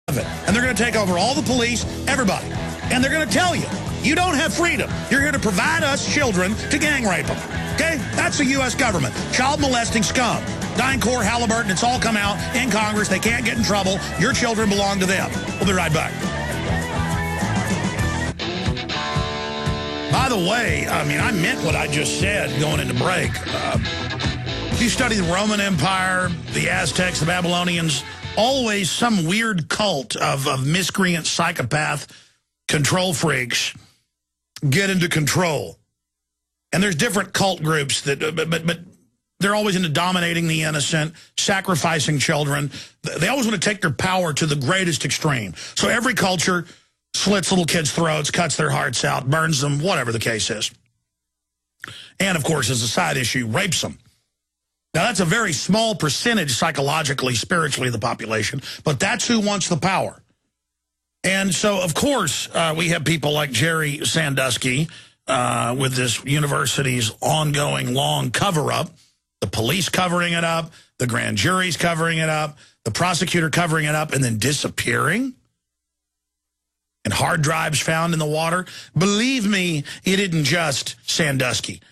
And they're going to take over all the police, everybody. And they're going to tell you, you don't have freedom. You're here to provide us children to gang rape them. Okay? That's the U.S. government. Child molesting scum. DynCorp, Halliburton, it's all come out in Congress. They can't get in trouble. Your children belong to them. We'll be right back. By the way, I meant what I just said going into break. If you study the Roman Empire, the Aztecs, the Babylonians, always some weird cult of miscreant psychopath control freaks get into control. And there's different cult groups that, but they're always into dominating the innocent, sacrificing children. They always want to take their power to the greatest extreme. So every culture slits little kids' throats, cuts their hearts out, burns them, whatever the case is. And, of course, as a side issue, rapes them. Now, that's a very small percentage psychologically, spiritually, of the population, but that's who wants the power. And so, of course, we have people like Jerry Sandusky with this university's ongoing long cover-up, the police covering it up, the grand jury's covering it up, the prosecutor covering it up, and then disappearing. And hard drives found in the water. Believe me, it isn't just Sandusky.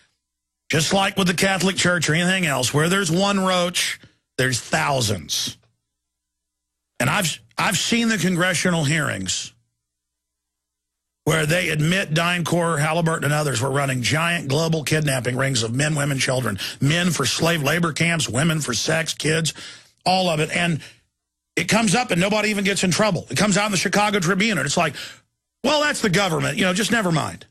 Just like with the Catholic Church or anything else, where there's one roach, there's thousands. And I've seen the congressional hearings where they admit DynCorp, Halliburton, and others were running giant global kidnapping rings of men, women, children. Men for slave labor camps, women for sex, kids, all of it. And it comes up and nobody even gets in trouble. It comes out in the Chicago Tribune and it's like, well, that's the government. Just never mind.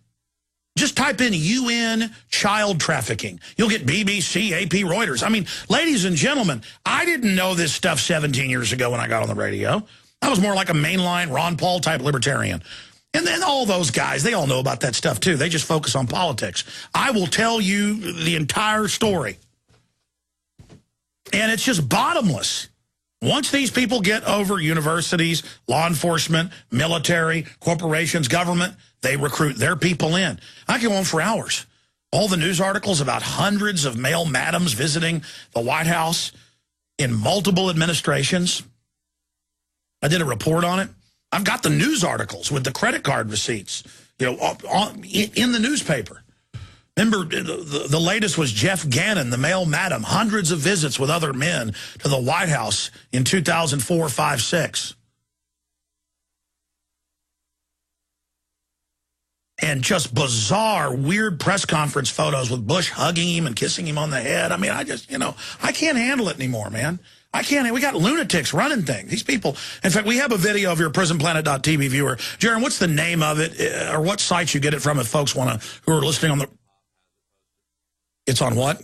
Just type in UN child trafficking. You'll get BBC, AP, Reuters. Ladies and gentlemen, I didn't know this stuff 17 years ago when I got on the radio. I was more like a mainline Ron Paul type libertarian. And then all those guys, they all know about that stuff too. They just focus on politics. I will tell you the entire story. And it's just bottomless. Once these people get over universities, law enforcement, military, corporations, government, they recruit their people in. I can go on for hours. All the news articles about hundreds of male madams visiting the White House in multiple administrations. I did a report on it. I've got the news articles with the credit card receipts, in the newspaper. Remember, the latest was Jeff Gannon, the male madam, hundreds of visits with other men to the White House in 2004, 5, 6. And just bizarre, weird press conference photos with Bush hugging him and kissing him on the head. I can't handle it anymore, man. I can't. We got lunatics running things. These people. In fact, we have a video of your Prisonplanet.tv viewer. Jaron, what's the name of it, or what sites you get it from if folks want to, who are listening on the... It's on what?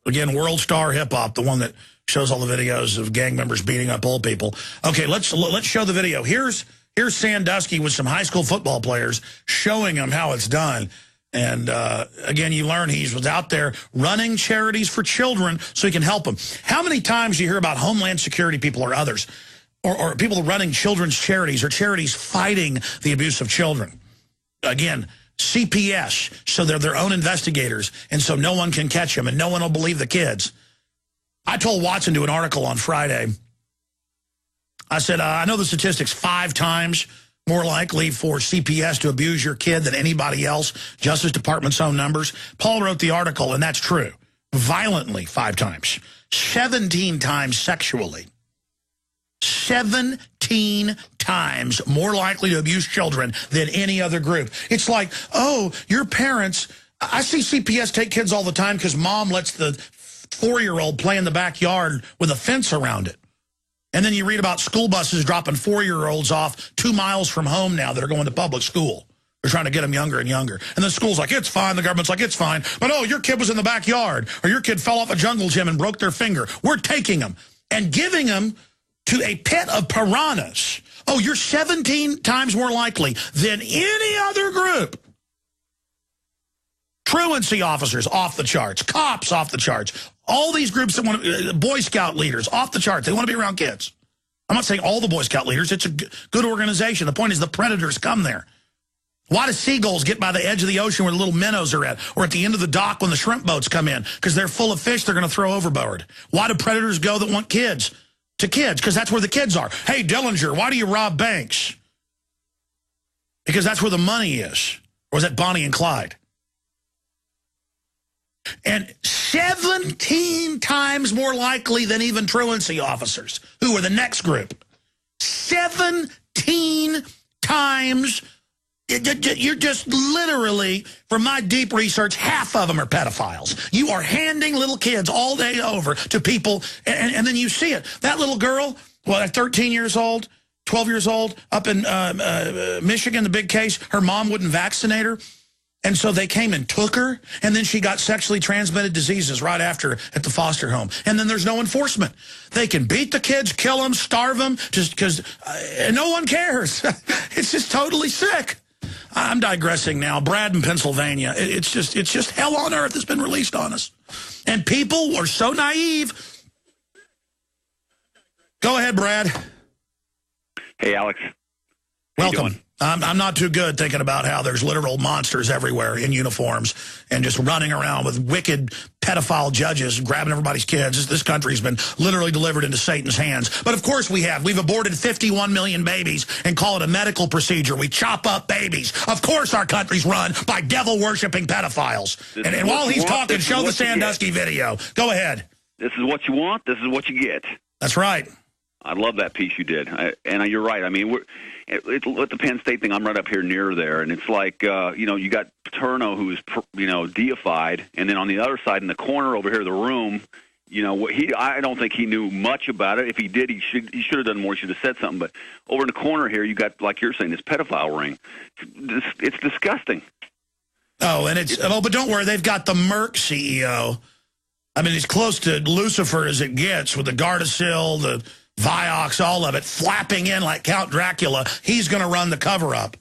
Again, World Star Hip Hop, the one that shows all the videos of gang members beating up old people. Okay, let's show the video. Here's Sandusky with some high school football players showing them how it's done. And again, you learn he was out there running charities for children so he can help them. How many times do you hear about Homeland Security people or others, or people running children's charities or charities fighting the abuse of children? Again, CPS, so they're their own investigators, and so no one can catch them, and no one will believe the kids. I told Watson to an article on Friday. I said, I know the statistics 5 times more likely for CPS to abuse your kid than anybody else, Justice Department's own numbers. Paul wrote the article, and that's true. Violently 5 times. 17 times sexually. 17 times more likely to abuse children than any other group. It's like, oh, your parents... I see CPS take kids all the time because mom lets the 4-year-old play in the backyard with a fence around it. And then you read about school buses dropping 4-year-olds off 2 miles from home now that are going to public school. They're trying to get them younger and younger. And the school's like, it's fine. The government's like, it's fine. But, oh, your kid was in the backyard. Or your kid fell off a jungle gym and broke their finger. We're taking them and giving them to a pit of piranhas. Oh, you're 17 times more likely than any other group. Truancy officers, off the charts. Cops, off the charts. All these groups that want to, Boy Scout leaders, off the charts. They want to be around kids. I'm not saying all the Boy Scout leaders. It's a good organization. The point is the predators come there. Why do seagulls get by the edge of the ocean where the little minnows are at, or at the end of the dock when the shrimp boats come in? Because they're full of fish they're going to throw overboard. Why do predators go that want kids? to kids because that's where the kids are. Hey, Dillinger, why do you rob banks? Because that's where the money is. Or was that Bonnie and Clyde? And 17 times more likely than even truancy officers, who are the next group. 17 times. You're just literally, from my deep research, half of them are pedophiles. You are handing little kids all day over to people, and then you see it. That little girl, well, 13 years old, 12 years old, up in Michigan, the big case, her mom wouldn't vaccinate her. And so they came and took her, and then she got sexually transmitted diseases right after at the foster home. And then there's no enforcement. They can beat the kids, kill them, starve them, just because no one cares. It's just totally sick. I'm digressing now. Brad in Pennsylvania. It's just hell on earth that's been released on us. And people are so naive. Go ahead, Brad. Hey, Alex. Welcome. I'm not too good thinking about how there's literal monsters everywhere in uniforms and just running around with wicked pedophile judges grabbing everybody's kids. This country's been literally delivered into Satan's hands. But of course we have. We've aborted 51 million babies and call it a medical procedure. We chop up babies. Of course our country's run by devil-worshipping pedophiles. And while he's talking, show the Sandusky video. Go ahead. This is what you want. This is what you get. That's right. I love that piece you did. And you're right. I mean, with the Penn State thing, I'm right up here near there. And it's like, you got Paterno, who's, deified. And then on the other side, in the corner over here of the room, I don't think he knew much about it. If he did, he should have done more. He should have said something. But over in the corner here, you got, like you're saying, this pedophile ring. It's disgusting. Oh, and but don't worry. They've got the Merck CEO. I mean, he's close to Lucifer as it gets with the Gardasil, the Vioxx, all of it, flapping in like Count Dracula. He's going to run the cover-up.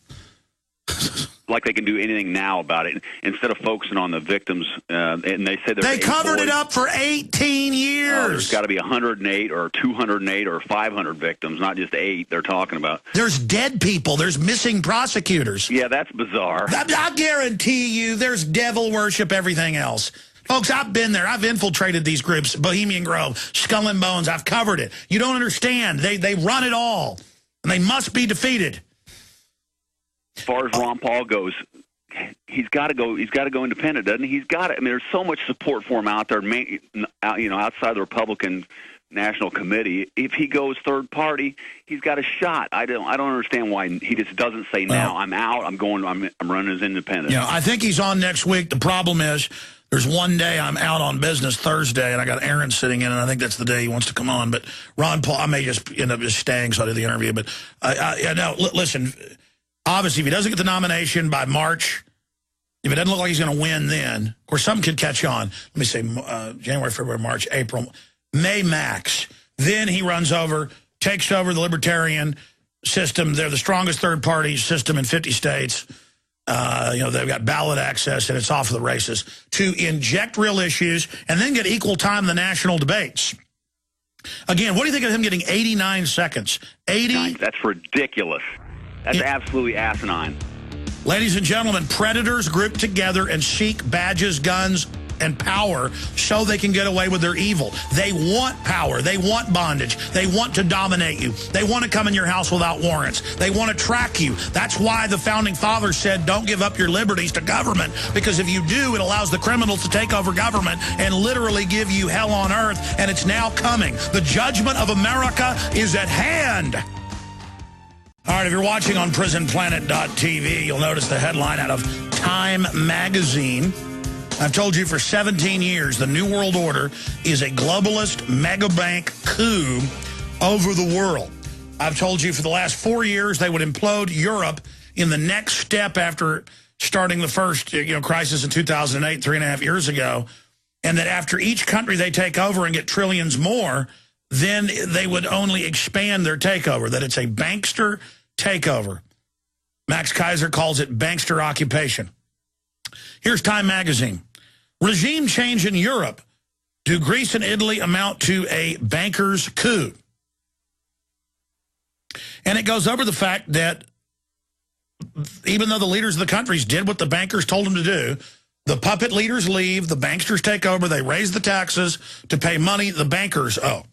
Like they can do anything now about it instead of focusing on the victims. And they said they covered it up for 18 years. There's got to be 108 or 208 or 500 victims, not just 8 they're talking about. There's dead people. There's missing prosecutors. Yeah, that's bizarre. I guarantee you there's devil worship, everything else. Folks, I've been there. I've infiltrated these groups, Bohemian Grove, Skull and Bones. I've covered it. You don't understand. They run it all, and they must be defeated. As far as Ron Paul goes, he's got to go. He's got to go independent, doesn't he? He's got to. I mean, there's so much support for him out there. Outside the Republican National Committee. If he goes third party, he's got a shot. I don't understand why he just doesn't say now. I'm out. I'm going. I'm running as independent. I think he's on next week. The problem is, there's one day I'm out on business, Thursday, and I got Aaron sitting in, and I think that's the day he wants to come on. But Ron Paul, I may just end up just staying, so I did the interview. But listen, obviously, if he doesn't get the nomination by March, if it doesn't look like he's going to win then, of course, something could catch on. Let me say January, February, March, April, May max. Then he runs over, takes over the Libertarian system. They're the strongest third-party system in 50 states. They've got ballot access, and it's off of the races to inject real issues and then get equal time in the national debates. Again, what do you think of him getting 89 seconds? 80? That's ridiculous. That's absolutely asinine. Ladies and gentlemen, predators group together and seek badges, guns, and power so they can get away with their evil. They want power. They want bondage. They want to dominate you. They want to come in your house without warrants. They want to track you. That's why the Founding Fathers said don't give up your liberties to government, because if you do, it allows the criminals to take over government and literally give you hell on earth, and it's now coming. The judgment of America is at hand. All right, if you're watching on prisonplanet.tv, you'll notice the headline out of Time magazine. I've told you for 17 years the New World Order is a globalist megabank coup over the world. I've told you for the last 4 years they would implode Europe in the next step after starting the first crisis in 2008, 3.5 years ago, and that after each country they take over and get trillions more, then they would only expand their takeover, that it's a bankster takeover. Max Kaiser calls it bankster occupation. Here's Time magazine. Regime change in Europe. Do Greece and Italy amount to a banker's coup? And it goes over the fact that even though the leaders of the countries did what the bankers told them to do, the puppet leaders leave, the banksters take over, they raise the taxes to pay money the bankers owe.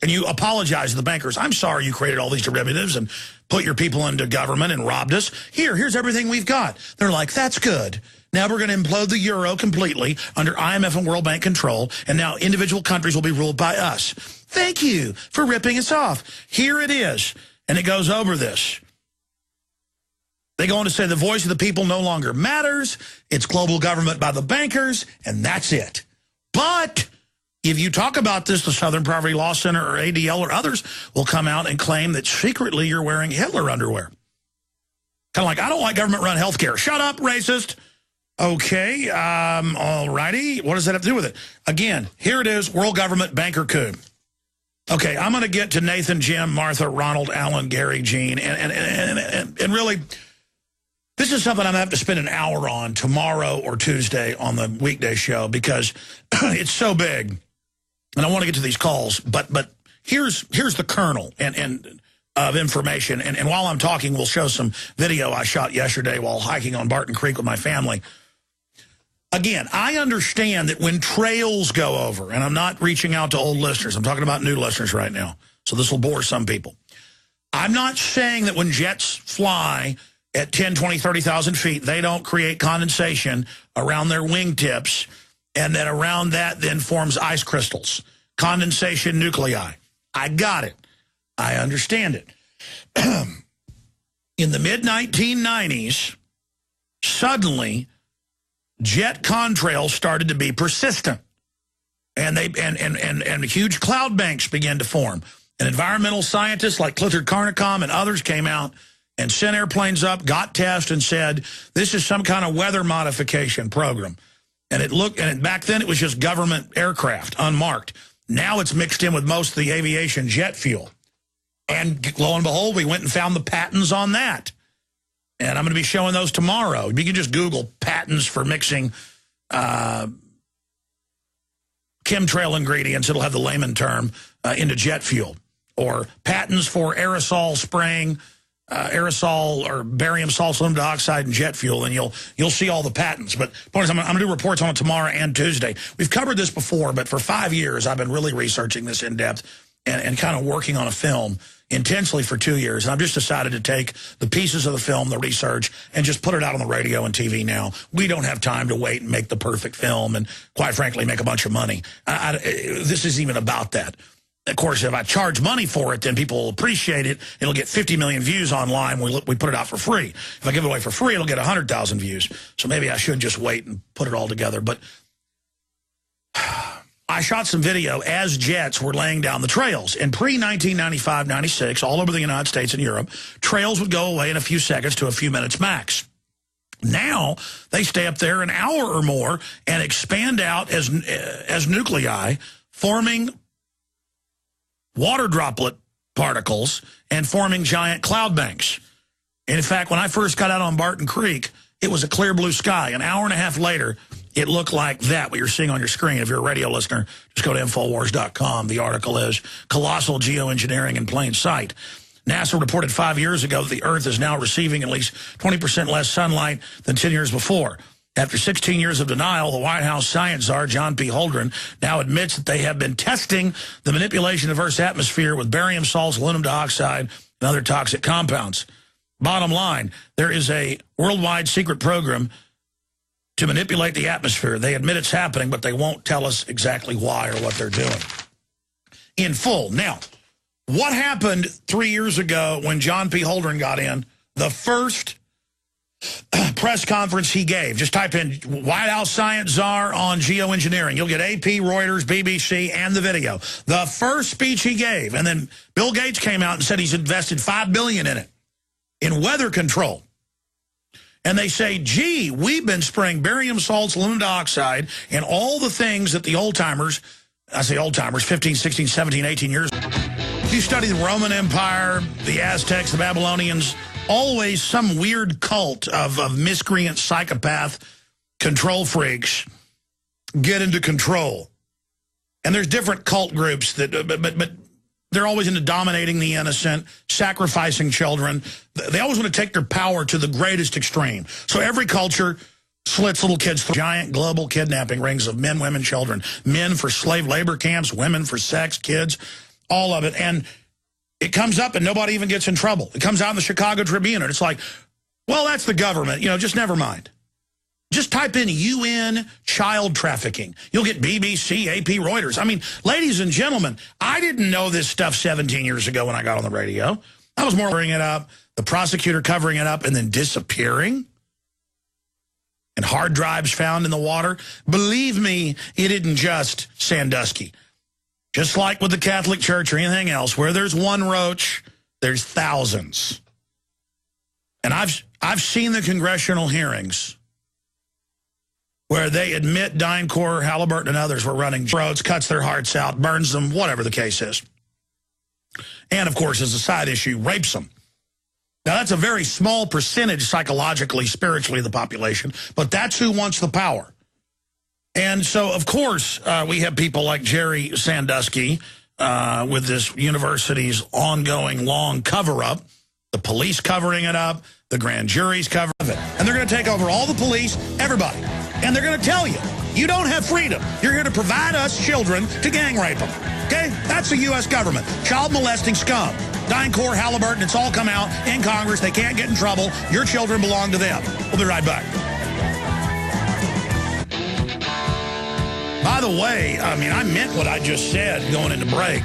and you apologize to the bankers. I'm sorry you created all these derivatives and put your people into government and robbed us. Here's everything we've got. They're like, that's good. Now we're going to implode the euro completely under IMF and World Bank control, and now individual countries will be ruled by us. Thank you for ripping us off. Here it is. And it goes over this. They go on to say the voice of the people no longer matters. It's global government by the bankers, and that's it. But if you talk about this, the Southern Poverty Law Center or ADL or others will come out and claim that secretly you're wearing Hitler underwear. Kind of like, I don't like government-run health care. Shut up, racist. Okay, all righty. What does that have to do with it? Again, here it is, world government banker coup. Okay, I'm going to get to Nathan, Jim, Martha, Ronald, Alan, Gary, Gene, and really, this is something I'm going to have to spend an hour on tomorrow or Tuesday on the weekday show because it's so big, and I want to get to these calls. But here's the kernel and of information, and while I'm talking, we'll show some video I shot yesterday while hiking on Barton Creek with my family. Again, I understand that when trails go over, and I'm not reaching out to old listeners, I'm talking about new listeners right now, so this will bore some people. I'm not saying that when jets fly at 10, 20, 30,000 feet, they don't create condensation around their wingtips, and then around that then forms ice crystals, condensation nuclei. I got it. I understand it. In the mid-1990s, suddenly, jet contrails started to be persistent, and huge cloud banks began to form. And environmental scientists like Clifford Carnicom and others came out and sent airplanes up, got tested, and said this is some kind of weather modification program. And back then it was just government aircraft, unmarked. Now it's mixed in with most of the aviation jet fuel. And lo and behold, we went and found the patents on that. And I'm going to be showing those tomorrow. You can just Google patents for mixing chemtrail ingredients. It'll have the layman term into jet fuel. Or patents for aerosol spraying, aerosol or barium salt, aluminum dioxide, and jet fuel. And you'll see all the patents. But I'm going to do reports on it tomorrow and Tuesday. We've covered this before, but for 5 years, I've been really researching this in depth and kind of working on a film intensely for 2 years. And I've just decided to take the pieces of the film, the research, and just put it out on the radio and TV now. We don't have time to wait and make the perfect film and, quite frankly, make a bunch of money. This isn't even about that. Of course, if I charge money for it, then people will appreciate it. It'll get 50 million views online. We put it out for free. If I give it away for free, it'll get 100,000 views. So maybe I should just wait and put it all together. But I shot some video as jets were laying down the trails. In pre-1995, 96, all over the United States and Europe, trails would go away in a few seconds to a few minutes max. Now, they stay up there an hour or more and expand out as nuclei, forming water droplet particles and forming giant cloud banks. And in fact, when I first got out on Barton Creek, it was a clear blue sky. An hour and a half later, it looked like that, what you're seeing on your screen. If you're a radio listener, just go to Infowars.com. The article is Colossal Geoengineering in Plain Sight. NASA reported 5 years ago that the Earth is now receiving at least 20% less sunlight than 10 years before. After 16 years of denial, the White House science czar, John P. Holdren, now admits that they have been testing the manipulation of Earth's atmosphere with barium salts, aluminum dioxide, and other toxic compounds. Bottom line, there is a worldwide secret program to manipulate the atmosphere. They admit it's happening, but they won't tell us exactly why or what they're doing in full. Now, what happened 3 years ago when John P. Holdren got in? The first press conference he gave. Just type in White House Science Czar on geoengineering. You'll get AP, Reuters, BBC, and the video. The first speech he gave, and then Bill Gates came out and said he's invested $5 billion in it, in weather control. And they say, gee, we've been spraying barium salts, aluminum dioxide, and all the things that the old-timers, I say old-timers, 15, 16, 17, 18 years. If you study the Roman Empire, the Aztecs, the Babylonians, always some weird cult of miscreant, psychopath, control freaks get into control. And there's different cult groups, that, but they're always into dominating the innocent, sacrificing children. They always want to take their power to the greatest extreme. So every culture slits little kids through giant global kidnapping rings of men, women, children. Men for slave labor camps, women for sex, kids. all of it. And it comes up and nobody even gets in trouble. It comes out in the Chicago Tribune, and it's like, well, that's the government. You know, just never mind. Just type in UN child trafficking. You'll get BBC, AP, Reuters. I mean, ladies and gentlemen, I didn't know this stuff 17 years ago when I got on the radio. I was more covering it up, the prosecutor covering it up and then disappearing. And hard drives found in the water. Believe me, it isn't just Sandusky. Just like with the Catholic Church or anything else, where there's one roach, there's thousands. And I've seen the congressional hearings where they admit DynCorp, Halliburton, and others were running throats, cuts their hearts out, burns them, whatever the case is. And, of course, as a side issue, rapes them. Now, that's a very small percentage psychologically, spiritually of the population, but that's who wants the power. And so, of course, we have people like Jerry Sandusky with this university's ongoing long cover-up, the police covering it up, the grand jury's covering it. And they're going to take over all the police, everybody. And they're going to tell you, you don't have freedom. You're here to provide us children to gang rape them. Okay? That's the U.S. government. Child molesting scum. DynCorp, Halliburton, it's all come out in Congress. They can't get in trouble. Your children belong to them. We'll be right back. By the way, I mean, I meant what I just said going into break.